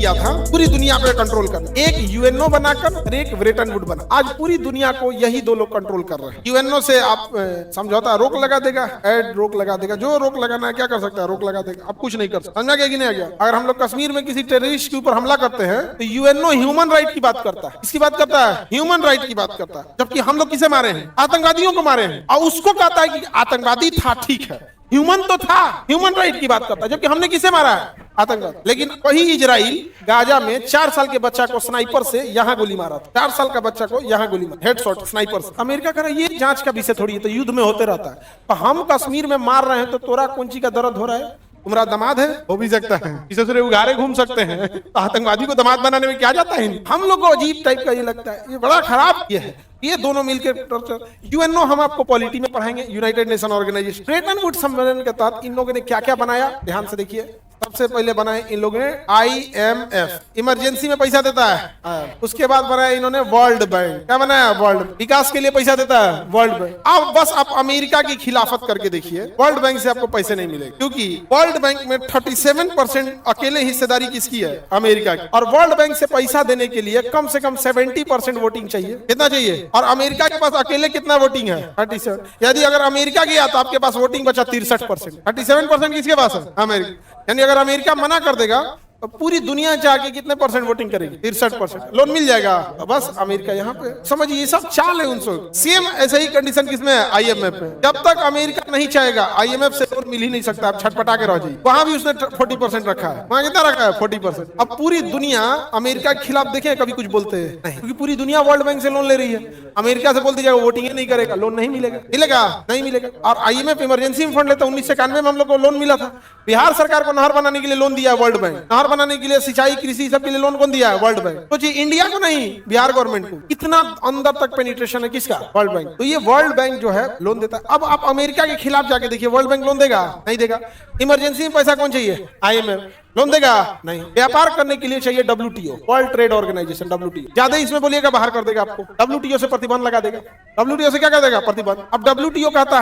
किया था पूरी दुनिया पे कंट्रोल करना, एक यूएनओ बनाकर और एक ब्रेटन वुड बना। आज पूरी दुनिया को यही दो लोग कंट्रोल कर रहे हैं। यूएनओ से आप समझौता रोक लगा देगा, एड रोक लगा देगा, जो रोक लगाना है क्या कर सकता है, रोक लगा देगा। आप कुछ नहीं कर सकते। समझा गया कि नहीं आ गया? अगर हम लोग कश्मीर में किसी टेररिस्ट के ऊपर हमला करते हैं तो यूएनओ ह्यूमन राइट की बात करता है। किसकी बात करता है? ह्यूमन राइट की बात करता है। जबकि हम लोग किसे मारे हैं? आतंकवादियों को मारे हैं। और उसको कहता है कि आतंकवादी था, ठीक है, ह्यूमन तो था, ह्यूमन राइट की बात करता है। जबकि हमने किसे मारा है? आतंकवाद। लेकिन वही इजराइल गाजा में 4 साल के बच्चा को स्नाइपर से यहाँ गोली मारा था। 4 साल का बच्चा को यहाँ गोली मारा, हेडशॉट स्नाइपर से। अमेरिका कह रहा है ये जांच का विषय थोड़ी है, तो युद्ध में होते रहता है। तो हम कश्मीर में मार रहे हैं तो तोरा कौन सी का दर्द हो रहा है? तुम्हारा दामाद है, हो भी सकता है, किसी से उगारे घूम सकते हैं। तो आतंकवादी को दामाद बनाने में क्या जाता है? हम लोग को अजीब टाइप का ये लगता है, ये बड़ा खराब ये है। ये दोनों मिलकर टॉर्चर। यूएनओ हम आपको पॉलिटी में पढ़ाएंगे, United Nation Organisation. Bretton Woods सम्मेलन के तहत इन लोगों ने क्या क्या बनाया, ध्यान से देखिए। सबसे पहले बनाए इन लोगों ने IMF, इमरजेंसी में पैसा देता है। उसके बाद बनाया इन्होंने वर्ल्ड बैंक। क्या बनाया? वर्ल्ड विकास के लिए पैसा देता है, वर्ल्ड बैंक। अब बस आप अमेरिका की खिलाफत करके देखिए, वर्ल्ड बैंक से आपको पैसे नहीं मिलेंगे, क्योंकि वर्ल्ड बैंक में 37% अकेले हिस्सेदारी किसकी है? अमेरिका की। और वर्ल्ड बैंक से पैसा देने के लिए कम से कम 70% वोटिंग चाहिए। कितना चाहिए? और अमेरिका के पास अकेले कितना वोटिंग है? 37। यदि अगर अमेरिका गया तो आपके पास वोटिंग बचा 63%। 37% किसके पास है? अमेरिका। यानी अगर अमेरिका मना कर देगा तो पूरी दुनिया जाके कितने परसेंट वोटिंग करेगी? 63%। लोन मिल जाएगा। तो बस अमेरिका यहाँ पे, समझिए ये सब चाल है उनसे। सेम ऐसा ही कंडीशन किसमें है? IMF में। जब तक अमेरिका नहीं चाहेगा IMF से लोन मिल ही नहीं सकता। आप छटपटा के रह जाइए। वहां भी उसने 40% रखा है। वहां कितना रखा है? 40%। अब पूरी दुनिया अमेरिका के खिलाफ देखें, कभी कुछ बोलते हैं नहीं, क्योंकि पूरी दुनिया वर्ल्ड बैंक से लोन ले रही है। अमेरिका से बोलती जाएगा वोटिंग ही नहीं करेगा, लोन नहीं मिलेगा। मिलेगा? नहीं मिलेगा। और IMF इमरजेंसी में फंड लेता है। 1991 में हम लोग को लोन मिला था। बिहार सरकार को नहर बनाने के लिए लोन दिया है वर्ल्ड बैंक। नहर बनाने के लिए, सिंचाई, कृषि, सब के लिए लोन कौन दिया है? World bank. तो जी इंडिया को नहीं, बिहार गवर्नमेंट को। कितना अंदर तक पेनिट्रेशन है किसका? World bank. तो ये वर्ल्ड बैंक जो है लोन देता है। अब आप अमेरिका के खिलाफ जाके देखिए, वर्ल्ड बैंक लोन देगा? नहीं देगा। इमरजेंसी में पैसा कौन चाहिए? IMF। लोन देगा? नहीं। व्यापार करने के लिए चाहिए WTO, World Trade Organisation, WTO। ज्यादा इसमें बोलिएगा बाहर कर देगा आपको। WTO से प्रतिबंध लगा देगा। WTO से क्या कर देगा? प्रतिबंध। अब WTO कहता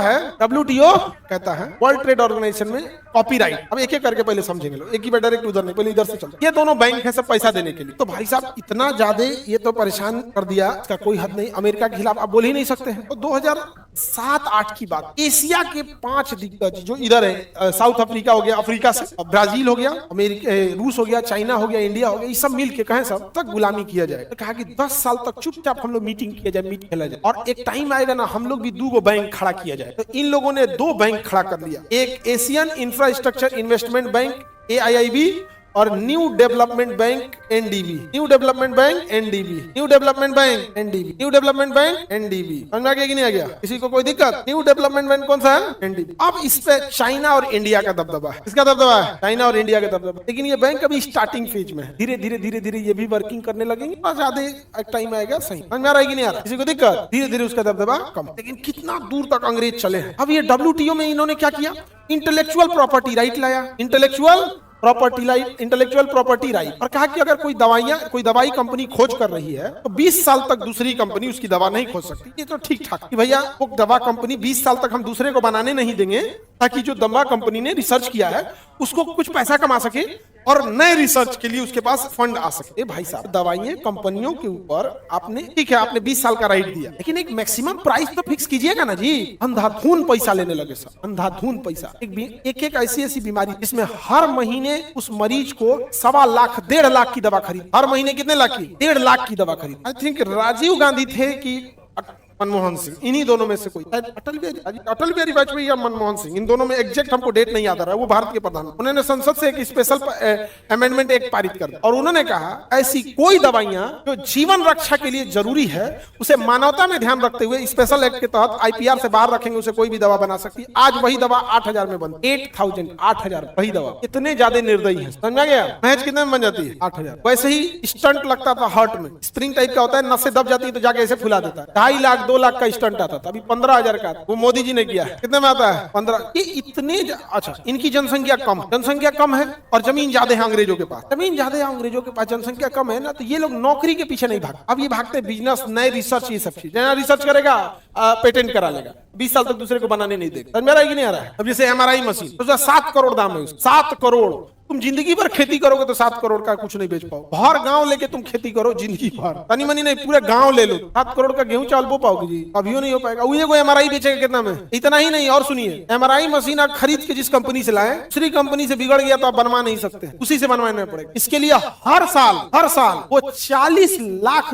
है वर्ल्ड ट्रेड ऑर्गेनाइजेशन में कॉपीराइट। अब एक एक करके पहले समझेंगे लोग, एक ही बार डायरेक्ट उधर नहीं, पहले इधर से चलते। ये दोनों बैंक है सब पैसा देने के लिए। तो भाई साहब इतना ज्यादा ये तो परेशान कर दिया, इसका कोई हद नहीं। अमेरिका के खिलाफ आप बोल ही नहीं सकते हैं। तो 2007-8 की बात, एशिया के 5 दिग्गज जो इधर है, साउथ अफ्रीका हो गया, अफ्रीका से ब्राजील हो गया, रूस हो गया, चाइना हो गया, इंडिया हो गया, ये सब मिल के कहें सब तक गुलामी किया जाए। तो कहा कि 10 साल तक चुपचाप हम लोग मीटिंग किया जाए, मीट खेला जाए, और एक टाइम आएगा ना हम लोग भी 2 बैंक खड़ा किया जाए। तो इन लोगों ने 2 बैंक खड़ा कर लिया, एक Asian infrastructure investment bank AIIB और new development bank NDB। New development bank NDB, new development bank NDB, new development bank NDB। समझ आ गया कि नहीं आ गया? किसी को कोई दिक्कत? न्यू डेवलपमेंट बैंक कौन सा है? NDB। अब इस पे चाइना और इंडिया का दबदबा है। किसका दबदबा है? चाइना और इंडिया का दबदबा। लेकिन ये बैंक अभी स्टार्टिंग फेज में है। धीरे धीरे ये भी वर्किंग करने लगेंगे और ज्यादा एक टाइम आएगा। सही समझ में आ रहा है कि नहीं आ रहा? किसी को दिक्कत? धीरे धीरे उसका दबदबा कम। लेकिन कितना दूर तक अंग्रेज चले हैं। अब ये WTO में इन्होंने क्या किया? इंटेलेक्चुअल प्रॉपर्टी राइट लाया, इंटेलेक्चुअल प्रॉपर्टी राइट, और कहा कि अगर कोई दवाई कंपनी खोज कर रही है तो 20 साल तक दूसरी कंपनी उसकी दवा नहीं खोज सकती। ये तो ठीक ठाक कि भैया वो दवा कंपनी 20 साल तक हम दूसरे को बनाने नहीं देंगे, ताकि जो दवा कंपनी ने रिसर्च किया है उसको कुछ पैसा कमा सके और नए रिसर्च के लिए उसके पास फंड आ सके। भाई साहब दवाइयां कंपनियों के ऊपर आपने, ठीक है आपने 20 साल का राइट दिया, लेकिन एक मैक्सिमम प्राइस तो फिक्स कीजिएगा ना जी। अंधाधुन पैसा लेने लगे सब, अंधाधुन पैसा। एक ऐसी बीमारी जिसमें हर महीने उस मरीज को 1.25 लाख 1.5 लाख की दवा खरीद, हर महीने कितने लाख की? 1.5 लाख की दवा खरीद। आई थिंक राजीव गांधी थे कि मनमोहन सिंह, इन्हीं दोनों में से कोई, अटल बिहारी वाजपेयी या मनमोहन सिंह, इन दोनों में एग्जैक्ट हमको डेट नहीं याद आ रहा है। वो भारत के प्रधान, उन्होंने संसद से एक स्पेशल अमेंडमेंट एक्ट पारित कर दिया और उन्होंने कहा ऐसी कोई दवाइयां जो जीवन रक्षा के लिए जरूरी है उसे मानवता में ध्यान रखते हुए स्पेशल एक्ट के तहत IPR से बाहर रखेंगे, उसे कोई भी दवा बना सकती है। आज वही दवा 8,000 में बन, 8,000 वही दवा। इतने ज्यादा निर्दयी है, समझा गया? महज कितने में बन जाती है? 8,000। वैसे ही स्टंट लगता था हार्ट में, स्प्रिंग टाइप का होता है, नसें दब जाती है तो जाके ऐसे फुला देता है। 2.5 लाख 2 लाख का स्टंट आता था, अभी 15,000 का, वो मोदी जी ने किया है। कितने में आता है? 15। ये इतने अच्छा, इनकी जनसंख्या कम है और जमीन ज्यादा है अंग्रेजों के पास, जमीन ज्यादा है अंग्रेजों के पास, जनसंख्या कम है ना, तो ये लोग नौकरी के पीछे नहीं भागते। अब ये भागते बिजनेस, नए रिसर्च, ये सब चीज। नया रिसर्च करेगा पेटेंट करा लेगा, 20 साल तक दूसरे को बनाने नहीं देगा। समझ में आ रहा है कि नहीं आ रहा है? अब जैसे MRI मशीन, 7 करोड़ दाम है उसका, 7 करोड़। तुम जिंदगी भर खेती करोगे तो 7 करोड़ का कुछ नहीं बेच पाओ। हर गांव लेके तुम खेती करो जिंदगी भर, तनी मनी नहीं पूरे गांव ले लो, 7 करोड़ का गेहूं चावल बो पाओगे जी? अभियो नहीं हो पाएगा। वो को एमआरआई बेचेगा कितना में? इतना ही नहीं, और सुनिए, एमआरआई मशीन आप खरीद के जिस कंपनी से लाए, दूसरी कंपनी से बिगड़ गया तो आप बनवा नहीं सकते, उसी से बनवाना पड़ेगा। इसके लिए हर साल वो 40 लाख